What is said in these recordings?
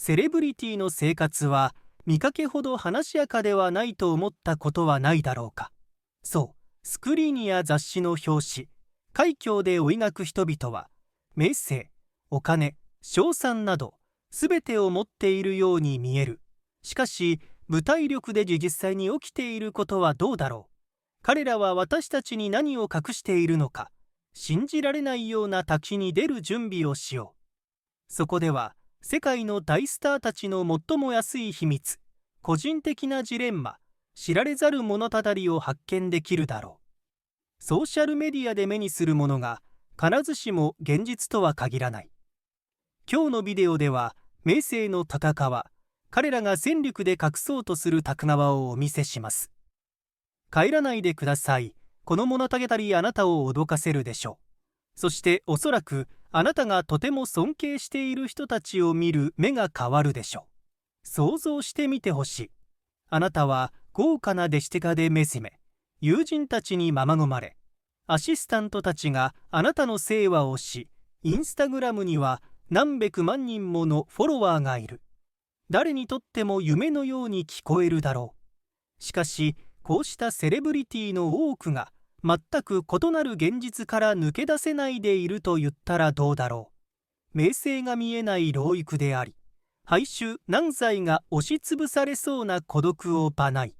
セレブリティの生活は見かけほど華やかではないと思ったことはないだろうか。そう、スクリーンや雑誌の表紙、快挙で追いがく人々は、名声、お金、賞賛など、すべてを持っているように見える。しかし、舞台力で実際に起きていることはどうだろう。彼らは私たちに何を隠しているのか、信じられないような滝に出る準備をしよう。そこでは、世界の大スターたちの最も安い秘密、個人的なジレンマ、知られざる物語を発見できるだろう。ソーシャルメディアで目にするものが必ずしも現実とは限らない。今日のビデオでは、名声の高輪、彼らが戦力で隠そうとする高輪をお見せします。帰らないでください。この物語あなたを脅かせるでしょう。そしておそらくあなたがとても尊敬している人たちを見る目が変わるでしょう。想像してみてほしい。あなたは豪華な弟子手下でめじめ、友人たちにままごまれ、アシスタントたちがあなたの世話をし、インスタグラムには何百万人ものフォロワーがいる。誰にとっても夢のように聞こえるだろう。しかし、こうしたセレブリティの多くが全く異なる現実から抜け出せないでいると言ったらどうだろう。名声が見えない労役であり、敗臭難罪が押しつぶされそうな孤独をばない、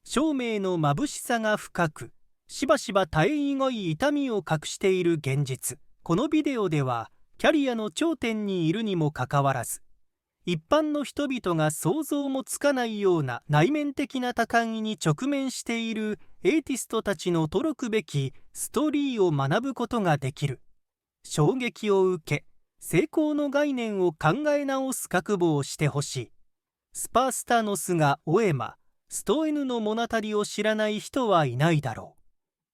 照明の眩しさが深く、しばしば耐えいごい痛みを隠している現実。このビデオでは、キャリアの頂点にいるにもかかわらず、一般の人々が想像もつかないような内面的な高みに直面しているエーティストたちの驚くべきストーリーを学ぶことができる。衝撃を受け、成功の概念を考え直す覚悟をしてほしい。スパースタノスがオエマ、ストエヌの物語を知らない人はいないだろ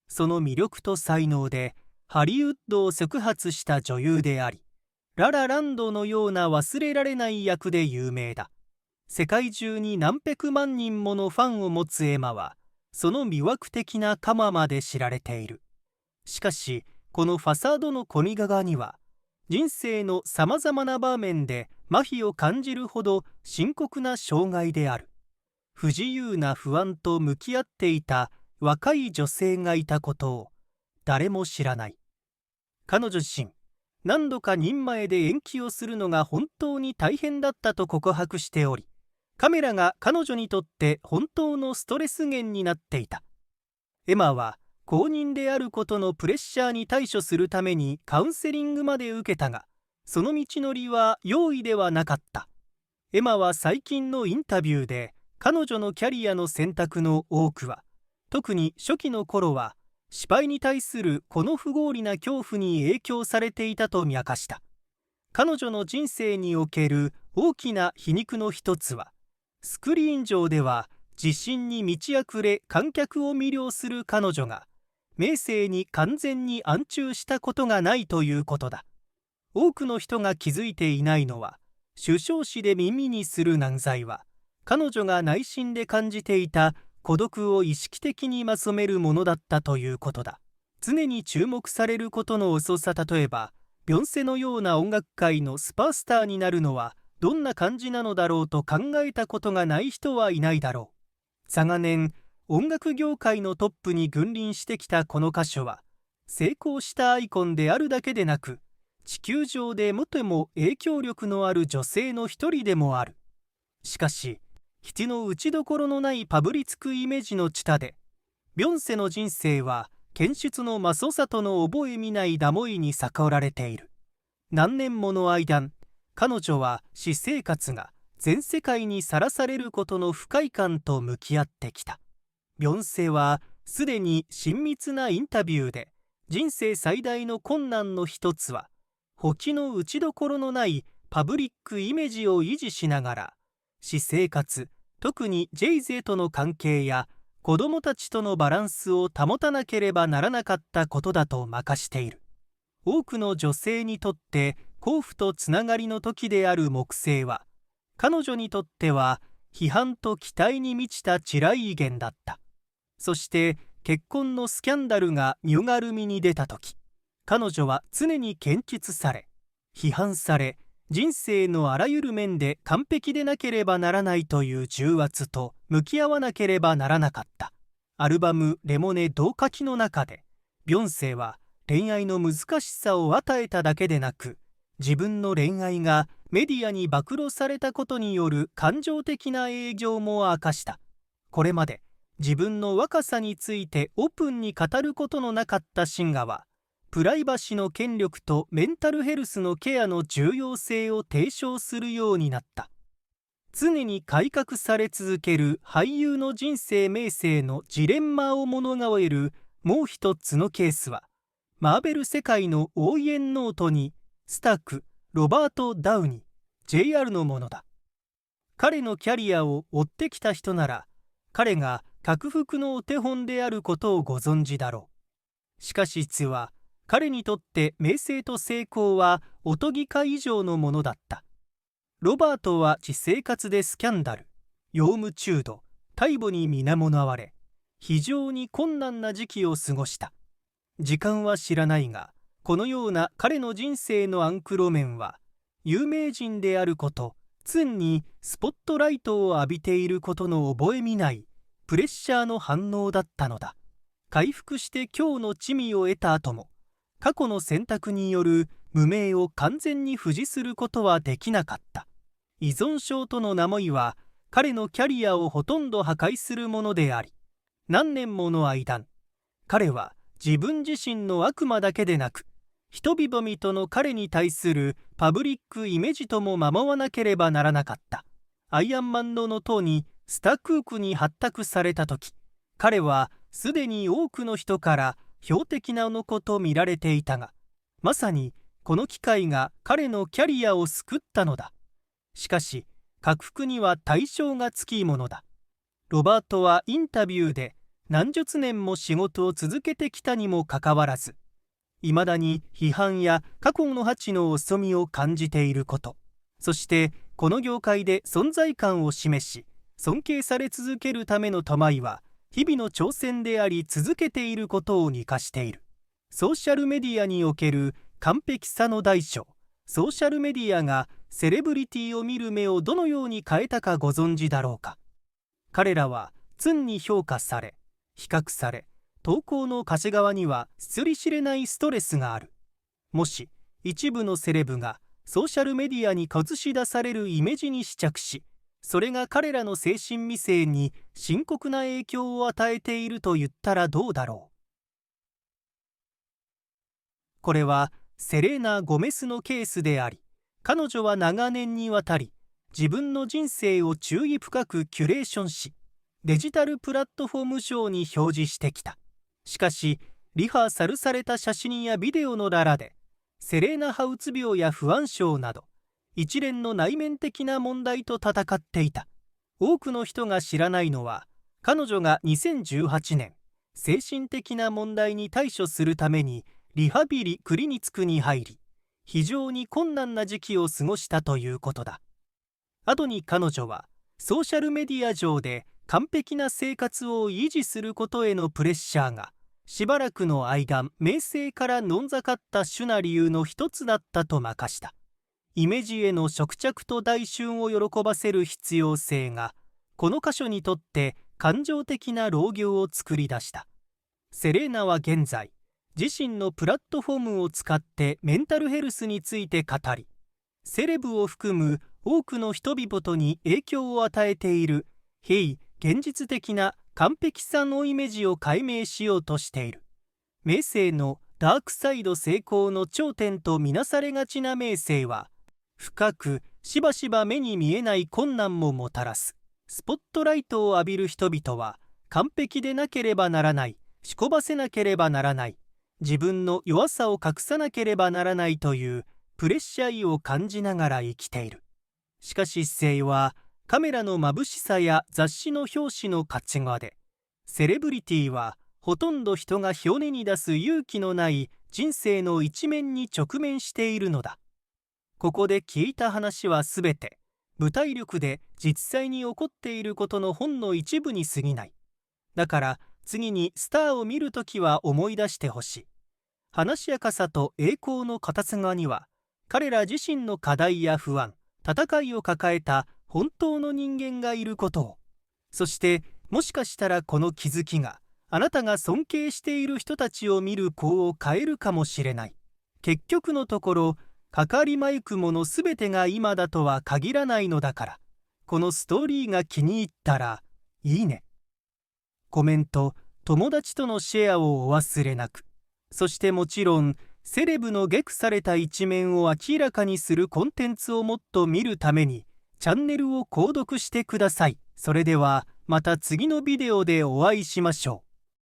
う。その魅力と才能でハリウッドを触発した女優であり、ララランドのような忘れられない役で有名だ。世界中に何百万人ものファンを持つエマは、その魅惑的なカマまで知られている。しかし、このファサードの小見側には、人生のさまざまな場面で麻痺を感じるほど深刻な障害である。不自由な不安と向き合っていた若い女性がいたことを誰も知らない。彼女自身、何度か任前で延期をするのが本当に大変だったと告白しており、カメラが彼女にとって本当のストレス源になっていた。エマは公認であることのプレッシャーに対処するためにカウンセリングまで受けたが、その道のりは容易ではなかった。エマは最近のインタビューで、彼女のキャリアの選択の多くは、特に初期の頃は、失敗に対するこの不合理な恐怖に影響されていたと明かした。彼女の人生における大きな皮肉の一つは、スクリーン上では自信に満ち溢れ観客を魅了する彼女が、名声に完全に安中したことがないということだ。多くの人が気づいていないのは、首相誌で耳にする難罪は、彼女が内心で感じていた孤独を意識的にまとめるものだったということだ。常に注目されることの遅さ。例えば、ビョンセのような音楽界のスパースターになるのはどんな感じなのだろうと考えたことがない人はいないだろう。長年、音楽業界のトップに君臨してきたこの歌手は、成功したアイコンであるだけでなく、地球上で最も影響力のある女性の一人でもある。しかし、人の打ちどころのないパブリつくイメージの地で、ビョンセの人生は検出のマソサとの覚え見ないダモイに逆られている。何年もの間、彼女は私生活が全世界にさらされることの不快感と向き合ってきた。ビョンセはすでに親密なインタビューで、人生最大の困難の一つは、ほきの打ちどころのないパブリックイメージを維持しながら、私生活、特にジェイゼとの関係や子供たちとのバランスを保たなければならなかったことだと明かしている。多くの女性にとって幸福とつながりの時である木星は、彼女にとっては批判と期待に満ちた地雷原だった。そして結婚のスキャンダルがニ軽みに出た時、彼女は常に検出され、批判され、人生のあらゆる面で完璧でなければならないという重圧と向き合わなければならなかった。アルバム「レモネ同書き」の中で、ビヨンセは恋愛の難しさを与えただけでなく、自分の恋愛がメディアに暴露されたことによる感情的な影響も明かした。これまで自分の若さについてオープンに語ることのなかったシンガは、プライバシーの権力とメンタルヘルスのケアの重要性を提唱するようになった。常に改革され続ける俳優の人生名声のジレンマを物語るもう一つのケースは、マーベル世界の応援ノートにスターク、ロバート・ダウニー、JR のものだ。彼のキャリアを追ってきた人なら、彼が克服のお手本であることをご存知だろう。しかし実は、彼にとって名声と成功はおとぎ化以上のものだった。ロバートは私生活でスキャンダル、用務中毒、大母に見守われ、非常に困難な時期を過ごした。時間は知らないが、このような彼の人生のアンクロ面は、有名人であること、常にスポットライトを浴びていることの覚えみないプレッシャーの反応だったのだ。回復して今日の地位を得た後も、過去の選択による無名を完全に扶持することはできなかった。依存症との名もいは、彼のキャリアをほとんど破壊するものであり、何年もの間、彼は自分自身の悪魔だけでなく、人々との彼に対するパブリックイメージとも守らなければならなかった。アイアンマンの塔にスタクークに発託されたとき、彼はすでに多くの人から標的なの子と見られていたが、まさにこの機会が彼のキャリアを救ったのだ。しかし、克服には対象がつきものだ。ロバートはインタビューで何十年も仕事を続けてきたにもかかわらず、いまだに批判や過去の価値の遅みを感じていること、そしてこの業界で存在感を示し、尊敬され続けるための玉井は、日々の挑戦であり続けていることを似かしている。ソーシャルメディアにおける完璧さの大小、ソーシャルメディアがセレブリティを見る目をどのように変えたかご存知だろうか。彼らは常に評価され、比較され、投稿の歌詞側には捨り知れないストレスがある。もし一部のセレブがソーシャルメディアに映し出されるイメージに試着し、それが彼らの精神未成に深刻な影響を与えていると言ったらどうだろう。これはセレーナ・ゴメスのケースであり、彼女は長年にわたり自分の人生を注意深くキュレーションし、デジタルプラットフォーム上に表示してきた。しかし、リハーサルされた写真やビデオのララで、セレーナハうつ病や不安症など、一連の内面的な問題と戦っていた。多くの人が知らないのは、彼女が2018年、精神的な問題に対処するためにリハビリクリニックに入り、非常に困難な時期を過ごしたということだ。後に彼女は、ソーシャルメディア上で完璧な生活を維持することへのプレッシャーが、しばらくの間、名声から遠ざかった主な理由の一つだったと明かした。イメージへの執着と大衆を喜ばせる必要性が、この箇所にとって感情的な労業を作り出した。セレーナは現在、自身のプラットフォームを使ってメンタルヘルスについて語り、セレブを含む多くの人々に影響を与えている非現実的な完璧さのイメージを解明しようとしている。名声のダークサイド成功の頂点とみなされがちな名声は、深くしばしば目に見えない困難ももたらす。スポットライトを浴びる人々は、完璧でなければならない、しこばせなければならない、自分の弱さを隠さなければならないというプレッシャーを感じながら生きている。しかし姿勢は、カメラの眩しさや雑誌の表紙の価値観で、セレブリティはほとんど人が表にに出す勇気のない人生の一面に直面しているのだ。ここで聞いた話はすべて、舞台力で実際に起こっていることのほんの一部に過ぎない。だから次にスターを見るときは思い出してほしい。話しやかさと栄光の片側には、彼ら自身の課題や不安、戦いを抱えた本当の人間がいることを。そしてもしかしたらこの気づきがあなたが尊敬している人たちを見る子を変えるかもしれない。結局のところ、かかりまゆくものすべてが今だとは限らないのだから、このストーリーが気に入ったらいいね。コメント、友達とのシェアをお忘れなく。そしてもちろん、セレブのゲクされた一面を明らかにするコンテンツをもっと見るために、チャンネルを購読してください。それではまた次のビデオでお会いしましょう。